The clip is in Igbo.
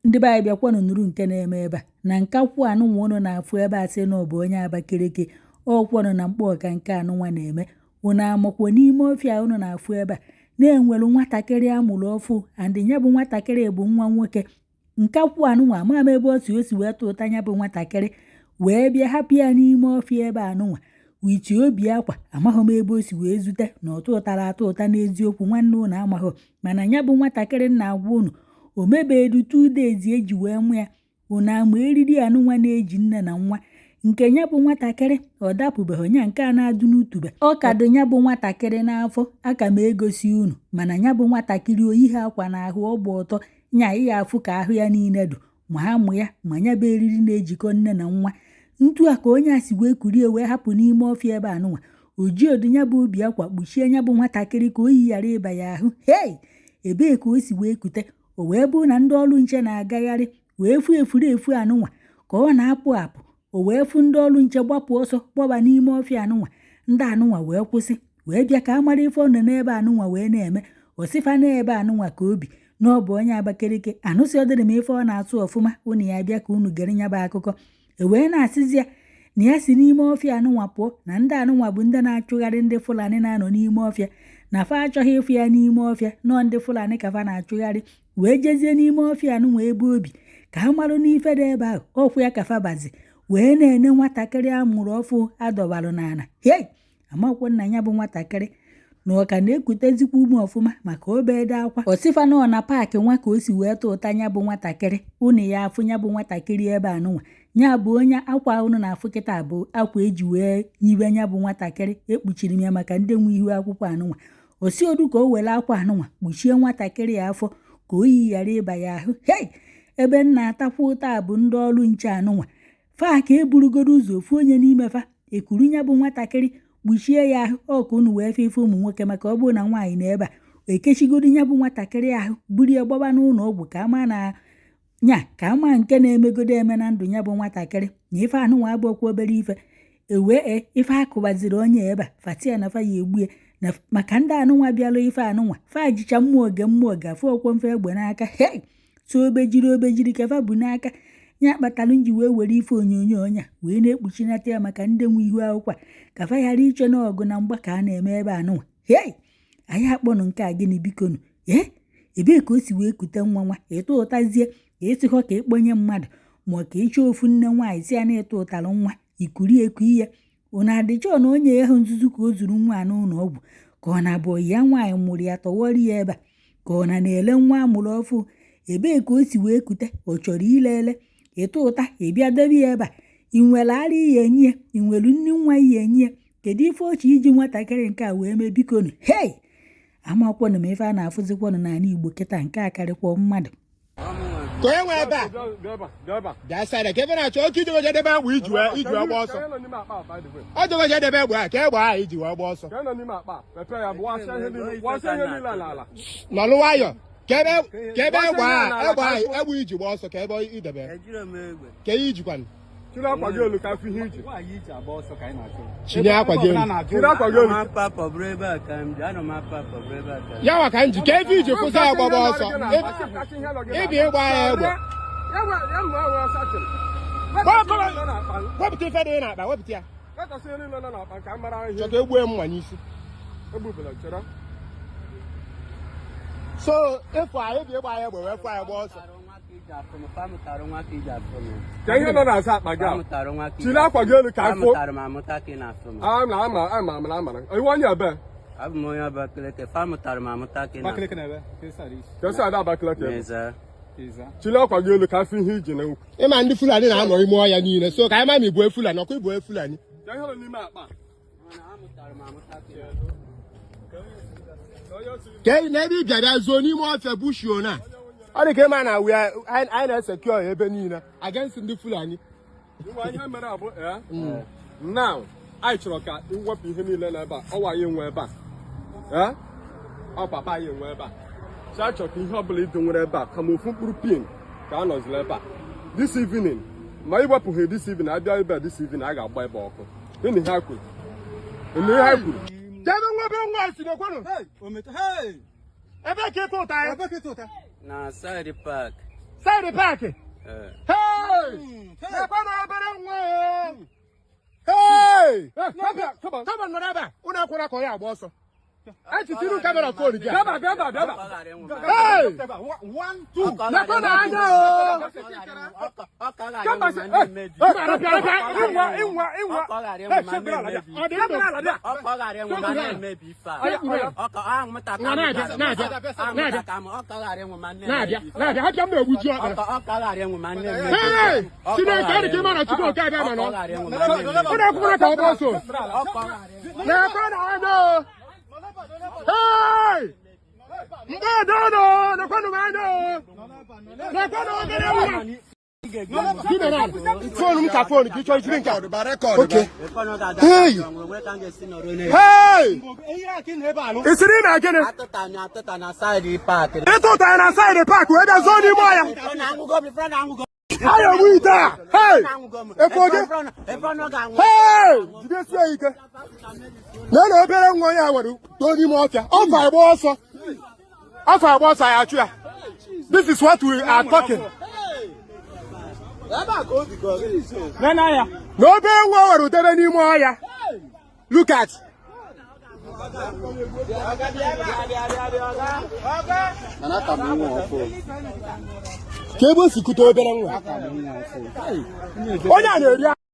ndị be anyị bịakwanụ nụrụ nke na-eme ebe a na nkakwu anụnwa ụnụ na-afụ ebe a sị na ọ bụ onye Abakaliki ọkwanụ na Nkpor ka nke anụnwa na-eme ụnụ amakwa n'ime ọfịa ụnụ na-afụ ebe a na-enwelu nwatakịrị amụrụ ọfụ andị ya bụ nwatakịrị bụ nwa nwoke. Nkakwu anụnwa ama m ebe o si wee tụta ya bụ nwatakịrị wee bịa hapụ ya n'ime ọfịa ebe anụnwa witi obi akwa. Amaghị m ebe o si wee zute na ọtụ ụtara atụ ụta n'eziokwu nwanne ụnụ amaghị, mana ya bụ nwatakịrị na-agwa ụnụ o mebedu 2 days eji wee mụ ya. Ụnụ ama eriri anụnwa na-eji nne na nwa nke ya bụ nwatakịrị ọ dapụbeghị nya nke a na-adụ n'utube ọ ka dị ya bụ nwatakịrị n'afọ. Aka m egosi ụnụ mana ya bụ nwatakịrị oyi ha akwa n'ahụ ọgba ọtọ nya ihe afụ ka ahụ ya niile dụ ma ha mụ ya ma ya bụ eriri na-ejikọ nne na nwa. Ntu a ka onye a si wee kurie wee hapụ n'ime ọfịa ebe anụnwa o ji odu ya bụ obi akwa kpuchie ya bụ nwatakịrị ka oyi ghara ịba ya ahụ. Hei, ebee ka o si wee kute? O wee bụ na ndị ọrụ nche na-agagharị wee fụ efu anụnwa ka ọ na-apụ apụ. O wee fụ ndị ọrụ nche gbapụ ọsọ gbaba n'ime ọfịa anụnwa. Ndị anụnwa wee kwụsị wee bịa ka a mara ife ọ nọ n'ebe anụnwa wee na-eme. Osifa n'ebe anụnwa ka obi na ọ bụ onye Abakaliki. Anụsị ọ dịrị m ife ọ na-atụ ọfụma ụnụ ya bịa ka unu gere nya bụ akụkọ. E wee na-asịzi ya na ya si n'ime ọfịa anụnwa pụọ na ndị anụnwa bụ ndị na-achụgharị ndị Fulani na-anọ n'ime ọfịa na fa achọghị ịfụ ya n'ime ọfịa nọọ ndị Fulani ka fa na-achụgharị wee jezie n'ime ọfịa anụnwa ebe obi ka ha marụ n'ife dị ebe ahụ ọkwụ ya ka fa bazi wee na-ene nwatakịrị amụrụ ọfụ adọbalụ n'ala. Hei, amakwo nna ya bụ nwatakịrị na ọ ka na-ekutezikwa ume ọfụma maka obede akwa. Osifa nọ na paakị nwa ka o si wee tụta ya bụ nwatakịrị ụnụ ya afụ ya bụ nwatakịrị ebe anụnwa. Ya bụ onye akwa ụnụ na-afụ kịta bụ akwa eji wee nyiwe ya bụ nwatakịrị ekpuchiri m ya maka ndị nwe ihu akwụkwọ anụnwa. Osi odu ka o were akwa anụnwa kpuchie nwatakịrị ya afọ ka oyi ghara ịba ya ahụ. Hei, ebe nna atakwa ụta bụ ndị ọrụ nche anụnwa fa ka eburugoro ụzọ ofu onye n'ime fa ekuru ya bụ nwatakịrị kpuchie ya ahụ ọ ka unu wee fe ife ụmụ nwoke maka ọ bụrụ na nwaanyị na ebe a ekechigoro ya bụ nwatakịrị ahụ burie gbaba n'ụlọ ọgwụ ka ama na nya ka ama nke na-emegodo eme na ndụ ya bụ nwatakịrị na ife anụnwa abụọkwa obere ife. Ewee ife akụbaziri onye ebe a fatia na fa ya egbue na maka ndị anụnwa bịalụ ife anụnwa fa jicha mmụọ oge afọ ọkwọ mfe egbe n'aka. Hei, so obejiri ka fa bụ n'aka ya kpatalụ nji wee were ife onyonyo ọnya wee na-ekpuchinata ya maka ndị nwe ihu akwụkwọ ka fa ghara iche na ọgụ na mgba ka a na-eme ebe anụnwa. Hei, anyị akpọnụ nke a gịnị bikonu? Ebee ka o si wee kute nwa ịtụ ụtazie esighọ ka ịkpọnye mmadụ ma ka ịchọ ofu nne nwaanyị si ya na-eto ụtalụ nwa ikuri eku ihe. Ụnụ adịchọ na onye ahụ nzuzu ka o zuru nwa n'ụlọ ọgwụ ka ọ na-abụ ya nwaanyị mụrụ ya tọwọrọ ya ebe a ka ọ na-ele nwa amụrụ ọfụ. Ebee ka o si wee kute? Ọ chọrọ ilele ịtụ ụta ịbịa debe ya ebe a. Ị nwere ara ihe enyi ya? Ị nwere nni nwa ihe enyi ya? Kedu ife oche iji nwatakịrị nke a wee mee bikonu? Hei, amakwanụ m ife a na-afụzikwanụ n'ala Igbo kịta nke a karịkwa mmadụ. Yawa ka nji ka efi iji kwụsị agbaba ọsọ ibi ịgba ya egbe wepụta ife dị na-akpa wepụta ya chọta egbue mma n'isi. So ịfụ anyị bi ịgba ya egbe wee fụ anyị gba ọsọ ka ihe nọ na-asa akpa gị chiri akwa gị elu ka afọ amara iwe onye ebe abụ m onye Abakaliki fa mụtara m amụta ka kesa ada Abakaliki chiri akwa gị elu ka afọ ihe iji na nkwu. Ịma ndị Fulani na-anọ ime ọhịa niile so ka anyị ma igwe Fulani ọkụ igwe Fulani ka n'ebe ị bịara zuo n'ime ọfịa bushio na ọ dị ka ịma na anyị na-esekure ebe niile against ndị Fulani. Ihe mere abụ now anyị chọrọ ka iwepụ ihe niile n'ebe a ọwa anyị nwe ebe a ọ papa anyị nwe ebe a si achọ ka ihe ọbụla ịdị nwere ebe a kama ofu mkpụrụ pin ka a nọziri ebe a this evening ma iwepụghị this evening abịa ebe a this evening a ga-agba ebe ọkụ. Ịnụ ihe ha kwuru jebe nwa ebe nwa si n'okwenụ ebe ka ịtụ ụta ya na side park Side park. Hey! Hey! Come on, whatever. Una kuna kwa ya boss. I see you camera phone again. Hey! 1, 2. Na kona anga. Hey! No, phone, you try drink out. Okay. Hey! Hey! It's in again. Side park. It's not inside the park where there's only Maya. I am with that. Hey! Hey! Did you say it? No, better than 1 hour. Don't you want to? Oh, my boss. After boss, I actually. This is what we are talking. No better war than anymore. Look at. Cable Sikuto Belang. Oh, yeah,